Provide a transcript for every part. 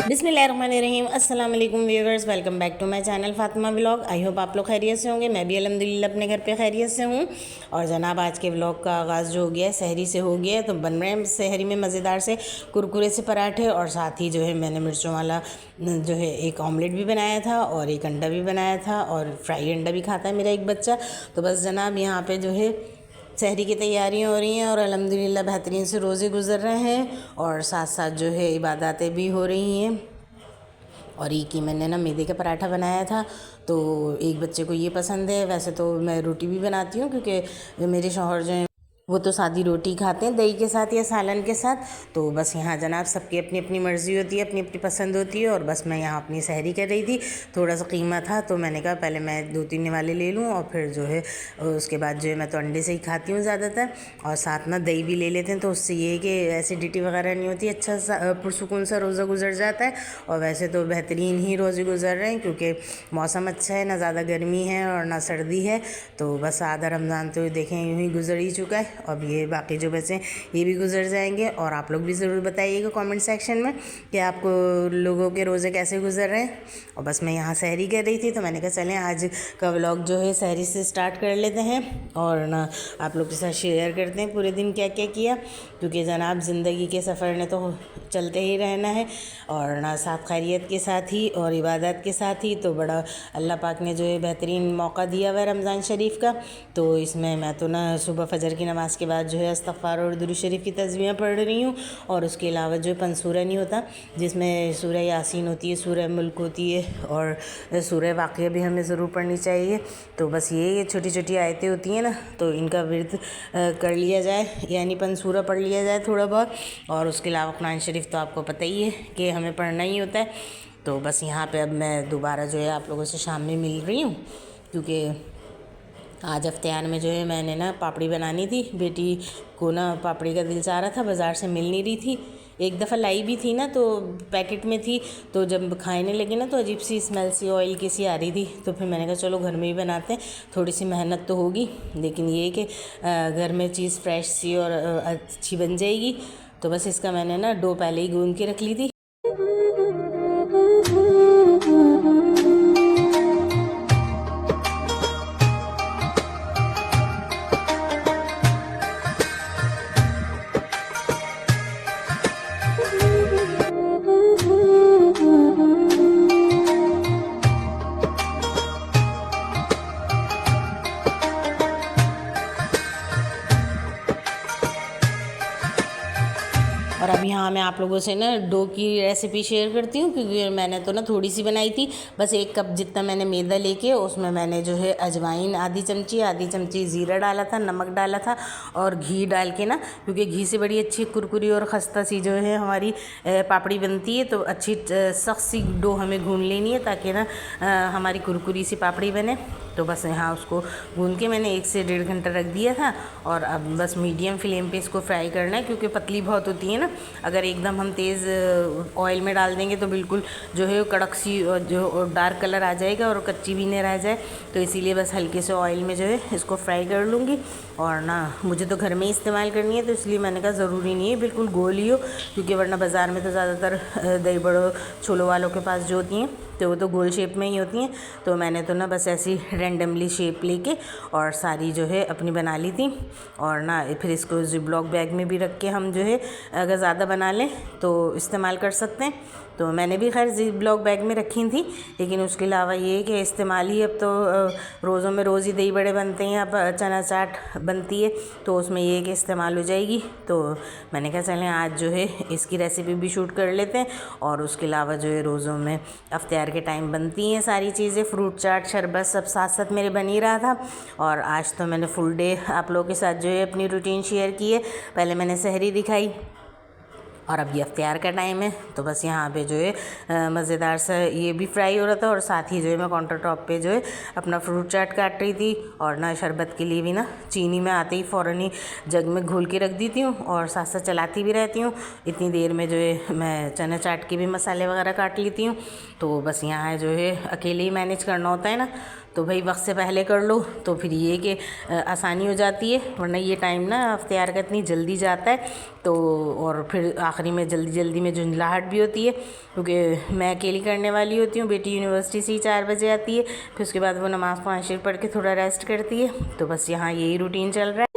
बिस्मिल्लाहिर्रहमानिर्रहीम। अस्सलाम वालेकुम viewers, welcome back to my channel Fatima vlog. I hope आप लोग खैरियत से होंगे। मैं भी अल्हम्दुलिल्लाह अपने घर पे खैरियत से हूँ। और जनाब आज के व्लॉग का आगाज़ जो हो गया है सहरी से हो गया है। तो बन रहे हैं सहरी में मज़ेदार से कुरकुरे से पराठे, और साथ ही जो है मैंने मिर्चों वाला जो है एक ऑमलेट भी बनाया था और एक अंडा भी बनाया था, और फ्राई अंडा भी खाता है मेरा एक बच्चा। तो बस जनाब यहाँ पर जो है सहरी की तैयारियां हो रही हैं और अल्हम्दुलिल्लाह बेहतरीन से रोज़े गुज़र रहे हैं, और साथ साथ जो है इबादतें भी हो रही हैं। और एक ही मैंने ना मैदे का पराठा बनाया था, तो एक बच्चे को ये पसंद है। वैसे तो मैं रोटी भी बनाती हूँ, क्योंकि मेरे शौहर जो हैं वो तो सादी रोटी खाते हैं दही के साथ या सालन के साथ। तो बस यहाँ जनाब सबकी अपनी अपनी मर्ज़ी होती है, अपनी अपनी पसंद होती है। और बस मैं यहाँ अपनी सहरी कर रही थी। थोड़ा सा कीमा था तो मैंने कहा पहले मैं 2-3 निवाले ले लूँ, और फिर जो है उसके बाद जो है मैं तो अंडे से ही खाती हूँ ज़्यादातर, और साथ ना दही भी ले लेते हैं। तो उससे ये है कि एसिडिटी वगैरह नहीं होती, अच्छा सा पुरसुकून सा रोज़ा गुजर जाता है। और वैसे तो बेहतरीन ही रोज़े गुजर रहे हैं, क्योंकि मौसम अच्छा है, ना ज़्यादा गर्मी है और ना सर्दी है। तो बस आधा रमज़ान तो देखें यूँ ही गुजर ही चुका है। अब ये बाकी जो बचे ये भी गुजर जाएंगे। और आप लोग भी ज़रूर बताइएगा कमेंट सेक्शन में कि आपको लोगों के रोज़े कैसे गुजर रहे हैं। और बस मैं यहाँ सहरी कर रही थी, तो मैंने कहा चलें आज का व्लॉग जो है सहरी से स्टार्ट कर लेते हैं, और ना आप लोग के साथ शेयर करते हैं पूरे दिन क्या क्या किया, क्योंकि जनाब ज़िंदगी के सफ़र ने तो चलते ही रहना है, और ना साथ खैरियत के साथ ही और इबादत के साथ ही। तो बड़ा अल्लाह पाक ने जो है बेहतरीन मौका दिया हुआ है रमज़ान शरीफ का। तो इसमें मैं तो ना सुबह फजर की नमाज़ के बाद जो है इस्तग़फ़ार और दुरूद शरीफ की तस्बीहें पढ़ रही हूँ, और उसके अलावा जो पंसूरा नहीं होता जिसमें सूरह यासीन होती है, सूरह मुल्क होती है, और सूरह वाक़िया भी हमें ज़रूर पढ़नी चाहिए। तो बस ये छोटी छोटी आयतें होती हैं ना, तो इनका विर्द कर लिया जाए, यानी पंसूरा पढ़ लिया जाए थोड़ा बहुत। और उसके अलावा कुरान शरीफ तो आपको पता ही है कि हमें पढ़ना ही होता है। तो बस यहाँ पे अब मैं दोबारा जो है आप लोगों से शाम में मिल रही हूँ, क्योंकि आज अफ्तार में जो है मैंने ना पापड़ी बनानी थी। बेटी को ना पापड़ी का दिल चाह रहा था, बाज़ार से मिल नहीं रही थी। एक दफ़ा लाई भी थी ना, तो पैकेट में थी, तो जब खाने लगी ना तो अजीब सी स्मेल सी ऑयल की सी आ रही थी। तो फिर मैंने कहा चलो घर में ही बनाते हैं, थोड़ी सी मेहनत तो होगी, लेकिन ये कि घर में चीज़ फ्रेश सी और अच्छी बन जाएगी। तो बस इसका मैंने ना डो पहले ही गूंद के रख ली थी। और अब यहाँ मैं आप लोगों से ना डो की रेसिपी शेयर करती हूँ, क्योंकि मैंने तो ना थोड़ी सी बनाई थी। बस 1 कप जितना मैंने मैदा लेके उसमें मैंने जो है अजवाइन आधी चमची ज़ीरा डाला था, नमक डाला था, और घी डाल के ना, क्योंकि घी से बड़ी अच्छी कुरकुरी और खस्ता सी जो है हमारी पापड़ी बनती है। तो अच्छी सख्त सी डो हमें गूंद लेनी है, ताकि ना हमारी कुरकुरी सी पापड़ी बने। तो बस यहाँ उसको गूंद के मैंने 1 से 1.5 घंटा रख दिया था। और अब बस मीडियम फ्लेम पे इसको फ्राई करना है, क्योंकि पतली बहुत होती है ना। अगर एकदम हम तेज़ ऑयल में डाल देंगे तो बिल्कुल जो है कड़क सी जो डार्क कलर आ जाएगा और कच्ची भी नहीं रह जाए। तो इसीलिए बस हल्के से ऑयल में जो है इसको फ्राई कर लूँगी। और ना मुझे तो घर में ही इस्तेमाल करनी है, तो इसलिए मैंने कहा ज़रूरी नहीं है बिल्कुल गोल ही हो, क्योंकि वरना बाज़ार में तो ज़्यादातर दही बड़ों छोलों वालों के पास जो होती हैं तो वो तो गोल शेप में ही होती हैं। तो मैंने तो ना बस ऐसी रैंडमली शेप लेके और सारी जो है अपनी बना ली थी। और ना फिर इसको ज़िप-लॉक बैग में भी रख के हम जो है अगर ज़्यादा बना लें तो इस्तेमाल कर सकते हैं। तो मैंने भी खैर जिप लॉक बैग में रखी थी, लेकिन उसके अलावा ये कि इस्तेमाल ही अब तो रोज़ों में रोज़ ही दही बड़े बनते हैं, अब चना चाट बनती है तो उसमें ये कि इस्तेमाल हो जाएगी। तो मैंने कहा चलें आज जो है इसकी रेसिपी भी शूट कर लेते हैं, और उसके अलावा जो है रोज़ों में इफ्तार के टाइम बनती हैं सारी चीज़ें, फ्रूट चाट शरबत सब साथ साथ मेरे बन ही रहा था। और आज तो मैंने फुल डे आप लोगों के साथ जो है अपनी रूटीन शेयर की है। पहले मैंने सहरी दिखाई और अब ये इफ्तार का टाइम है, तो बस यहाँ पे जो है मज़ेदार सा ये भी फ्राई हो रहा था, और साथ ही जो है मैं काउंटर टॉप पे जो है अपना फ्रूट चाट काट रही थी। और ना शरबत के लिए भी ना चीनी में आते ही फ़ौरन ही जग में घोल के रख देती हूँ और साथ साथ चलाती भी रहती हूँ। इतनी देर में जो है मैं चना चाट के भी मसाले वगैरह काट लेती हूँ। तो बस यहाँ जो है अकेले ही मैनेज करना होता है ना, तो भाई वक्त से पहले कर लो तो फिर ये कि आसानी हो जाती है, वरना ये टाइम ना इफ्तार का इतनी जल्दी जाता है। तो और फिर आखिरी में जल्दी जल्दी में झुंझलाहट भी होती है, क्योंकि मैं अकेली करने वाली होती हूँ। बेटी यूनिवर्सिटी से ही 4 बजे आती है, फिर उसके बाद वो नमाज़ क़ुरान शरीफ पढ़ के थोड़ा रेस्ट करती है। तो बस यहाँ यही रूटीन चल रहा है।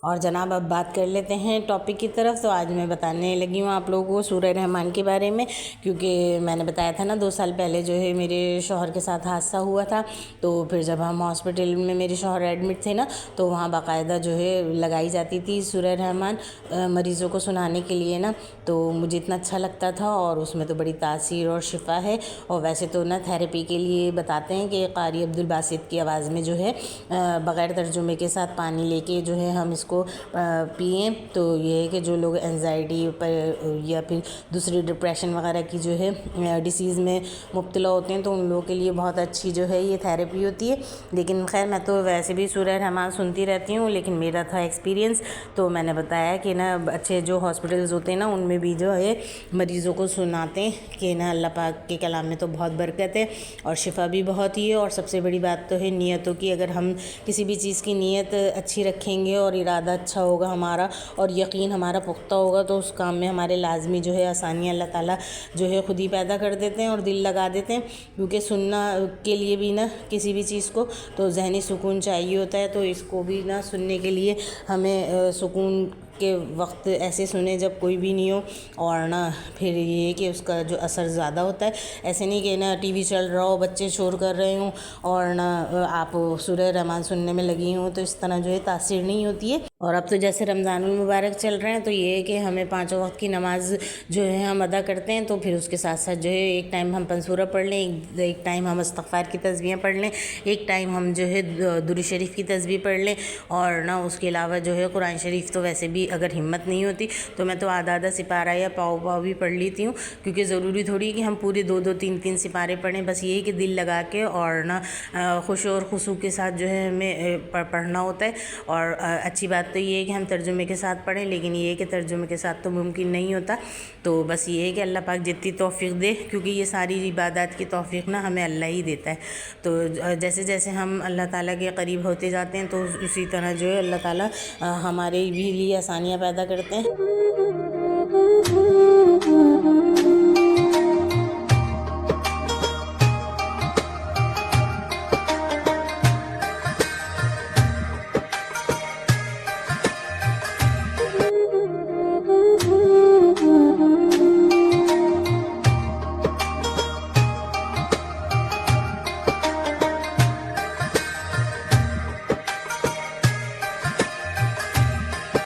और जनाब अब बात कर लेते हैं टॉपिक की तरफ। तो आज मैं बताने लगी हूँ आप लोगों को सूरह रहमान के बारे में, क्योंकि मैंने बताया था ना 2 साल पहले जो है मेरे शौहर के साथ हादसा हुआ था। तो फिर जब हम हॉस्पिटल में मेरे शौहर एडमिट थे ना, तो वहाँ बाकायदा जो है लगाई जाती थी सूरह रहमान मरीज़ों को सुनाने के लिए ना। तो मुझे इतना अच्छा लगता था, और उसमें तो बड़ी तासीर और शिफा है। और वैसे तो ना थेरेपी के लिए बताते हैं कि कारी अब्दुल बासित की आवाज़ में जो है बग़ैर तर्जुमे के साथ पानी लेके जो है हम इसको पिए। तो ये है कि जो लोग एंजाइटी पर या फिर दूसरी डिप्रेशन वगैरह की जो है डिसीज़ में मुब्तला होते हैं, तो उन लोगों के लिए बहुत अच्छी जो है ये थेरेपी होती है। लेकिन खैर मैं तो वैसे भी सूरह रहमान सुनती रहती हूँ, लेकिन मेरा था एक्सपीरियंस, तो मैंने बताया कि ना अच्छे जो हॉस्पिटल्स होते हैं ना उनमें भी जो है मरीज़ों को सुनाते हैं कि ना अल्लाह पाक के कलाम में तो बहुत बरकत है और शिफा भी बहुत ही है। और सबसे बड़ी बात तो है नियतों की। अगर हम किसी भी चीज़ की नीयत अच्छी रखेंगे और इरादा अच्छा होगा हमारा और यकीन हमारा पुख्ता होगा, तो उस काम में हमारे लाजमी जो है आसानियाँ अल्लाह ताला जो है ख़ुद ही पैदा कर देते हैं और दिल लगा देते हैं। क्योंकि सुनना के लिए भी ना किसी भी चीज़ को तो जहनी सुकून चाहिए होता है, तो इसको भी ना सुनने के लिए हमें सुकून के वक्त ऐसे सुने जब कोई भी नहीं हो, और ना फिर ये कि उसका जो असर ज़्यादा होता है। ऐसे नहीं कि ना टीवी चल रहा हो, बच्चे शोर कर रहे हों और ना आप सूरह रहमान सुनने में लगी हों, तो इस तरह जो है तासीर नहीं होती है। और अब तो जैसे रमज़ानुल मुबारक चल रहे हैं, तो ये है कि हमें 5 वक्त की नमाज़ जो है हम अदा करते हैं, तो फिर उसके साथ साथ जो है एक टाइम हम पंसूरा पढ़ लें, एक टाइम हम इस्तग़फ़ार की तस्बीहें पढ़ लें, एक टाइम हम जो है दुरूद शरीफ की तस्बीह पढ़ लें। और ना उसके अलावा जो है कुरान शरीफ तो वैसे भी अगर हिम्मत नहीं होती तो मैं तो आधा सिपारा या पाव भी पढ़ लेती हूँ, क्योंकि ज़रूरी थोड़ी कि हम पूरे 2-2 3-3 सिपारे पढ़ें। बस ये कि दिल लगा के और ना खुश और खुशू के साथ जो है हमें पढ़ना होता है। और अच्छी बात तो ये है कि हम तर्जुमे के साथ पढ़ें, लेकिन ये है कि तर्जुमे के साथ तो मुमकिन नहीं होता। तो बस ये है कि अल्लाह पाक जितनी तौफ़ीक़ दे, क्योंकि ये सारी इबादत की तौफ़ीक़ ना हमें अल्लाह ही देता है। तो जैसे जैसे हम अल्लाह ताला के करीब होते जाते हैं, तो उसी तरह जो है अल्लाह ताला हमारे भी लिए आसानियाँ पैदा करते हैं।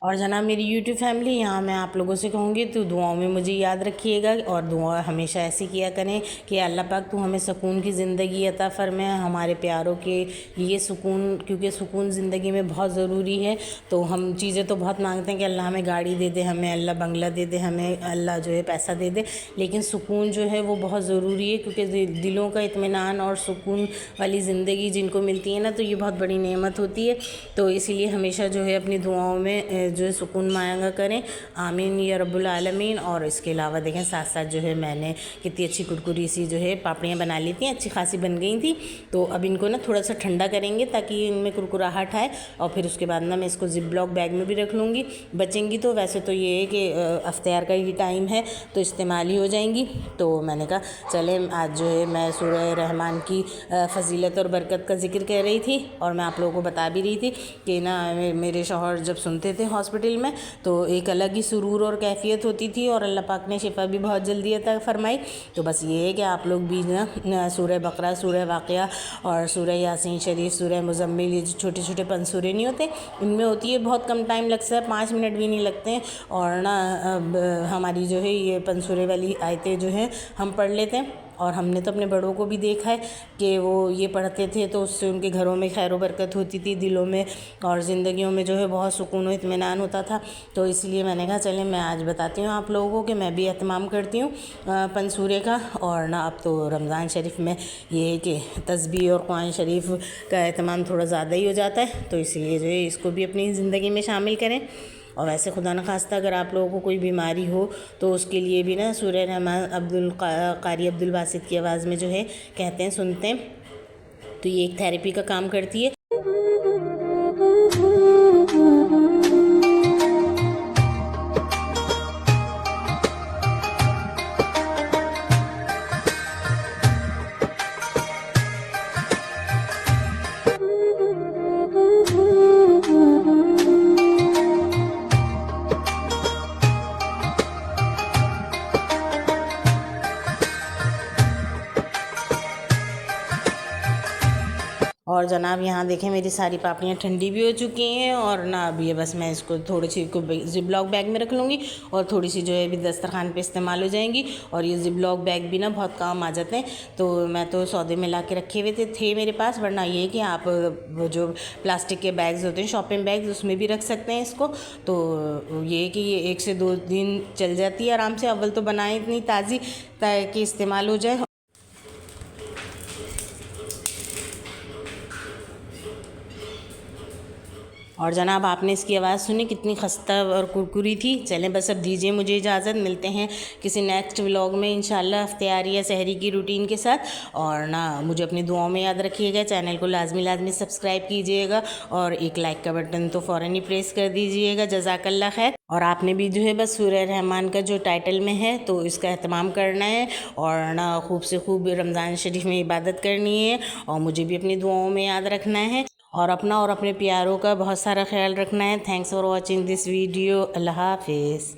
और जनाब मेरी यूट्यूब फैमिली, यहाँ मैं आप लोगों से कहूँगी तो दुआओं में मुझे याद रखिएगा, और दुआ हमेशा ऐसी किया करें कि अल्लाह पाक तू हमें सुकून की ज़िंदगी अता फरमाए, हमारे प्यारों के लिए सुकून, क्योंकि सुकून ज़िंदगी में बहुत ज़रूरी है। तो हम चीज़ें तो बहुत मांगते हैं कि अल्लाह हमें गाड़ी दे दे, हमें अल्लाह बंगला दे दे, हमें अल्लाह जो है पैसा दे दे, लेकिन सुकून जो है वो बहुत ज़रूरी है। क्योंकि दिलों का इत्मीनान और सुकून वाली ज़िंदगी जिनको मिलती है ना, तो ये बहुत बड़ी नेमत होती है। तो इसीलिए हमेशा जो है अपनी दुआओं में जो है सुकून मांगा करें। आमीन या रब्बुल आलमीन। और इसके अलावा देखें साथ साथ जो है मैंने कितनी अच्छी कुरकुरी सी जो है पापड़ियाँ बना ली थी, अच्छी खासी बन गई थी। तो अब इनको ना थोड़ा सा ठंडा करेंगे ताकि इनमें कुरकुराहट आए, और फिर उसके बाद ना मैं इसको जिप लॉक बैग में भी रख लूँगी। बचेंगी तो वैसे तो ये है कि इफ्तार का ही टाइम है तो इस्तेमाल ही हो जाएंगी। तो मैंने कहा चले आज जो है मैं सूरह रहमान की फ़जीलत और बरकत का ज़िक्र कर रही थी, और मैं आप लोगों को बता भी रही थी कि ना मेरे शौहर जब सुनते थे हॉस्पिटल में तो एक अलग ही सुरूर और कैफियत होती थी, और अल्लाह पाक ने शिफा भी बहुत जल्दी अता फरमाई। तो बस ये है कि आप लोग भी ना सूरह बकरा, सूरह वाक़िया और सूरह यासीन शरीफ, सूरह मुज़म्मिल, ये जो छोटे छोटे पंसूरे नहीं होते इनमें होती है, बहुत कम टाइम लगता है, 5 मिनट भी नहीं लगते हैं। और ना हमारी जो है ये पंसूरे वाली आयतें जो हैं हम पढ़ लेते हैं। और हमने तो अपने बड़ों को भी देखा है कि वो ये पढ़ते थे तो उससे उनके घरों में खैर व बरकत होती थी, दिलों में और ज़िंदगियों में जो है बहुत सुकून व इत्मीनान होता था। तो इसलिए मैंने कहा चलें मैं आज बताती हूँ आप लोगों को कि मैं भी एहतमाम करती हूँ पंसूरे का। और ना अब तो रमज़ान शरीफ में ये है कि तस्बीह और कुरान शरीफ का एहतमाम थोड़ा ज़्यादा ही हो जाता है, तो इसलिए जो है इसको भी अपनी ज़िंदगी में शामिल करें। और वैसे खुदा न खास्ता अगर आप लोगों को कोई बीमारी हो तो उसके लिए भी ना सूरह रहमान कारी अब्दुल बासित की आवाज़ में जो है कहते हैं, सुनते हैं, तो ये एक थेरेपी का काम करती है। और जनाब यहाँ देखें मेरी सारी पापड़ियाँ ठंडी भी हो चुकी हैं, और ना अब ये बस मैं इसको थोड़ी सी को जिप लॉक बैग में रख लूँगी, और थोड़ी सी जो है अभी दस्तरखान पे इस्तेमाल हो जाएंगी। और ये जिप लॉक बैग भी ना बहुत काम आ जाते हैं, तो मैं तो सौदे में ला के रखे हुए थे मेरे पास, वरना ये कि आप वो जो प्लास्टिक के बैग्स होते हैं शॉपिंग बैग्स उसमें भी रख सकते हैं इसको। तो ये कि ये 1 से 2 दिन चल जाती है आराम से। अव्वल तो बनाएं इतनी ताज़ी ताकि इस्तेमाल हो जाए। और जनाब आपने इसकी आवाज़ सुनी कितनी खस्ता और कुरकुरी थी। चलें बस अब दीजिए मुझे इजाज़त, मिलते हैं किसी नेक्स्ट व्लॉग में इंशाल्लाह इफ्तियारी या सहरी की रूटीन के साथ। और ना मुझे अपनी दुआओं में याद रखिएगा, चैनल को लाजमी सब्सक्राइब कीजिएगा, और एक लाइक का बटन तो फ़ौरन ही प्रेस कर दीजिएगा। जज़ाकल्लाह खैर। और आपने भी जो है बस सूरह रहमान का जो टाइटल में है तो इसका एहतमाम करना है, और ना खूब से खूब रमज़ान शरीफ में इबादत करनी है, और मुझे भी अपनी दुआओं में याद रखना है, और अपना और अपने प्यारों का बहुत सारा ख्याल रखना है। Thanks for watching this video. अल्लाह हाफिज़।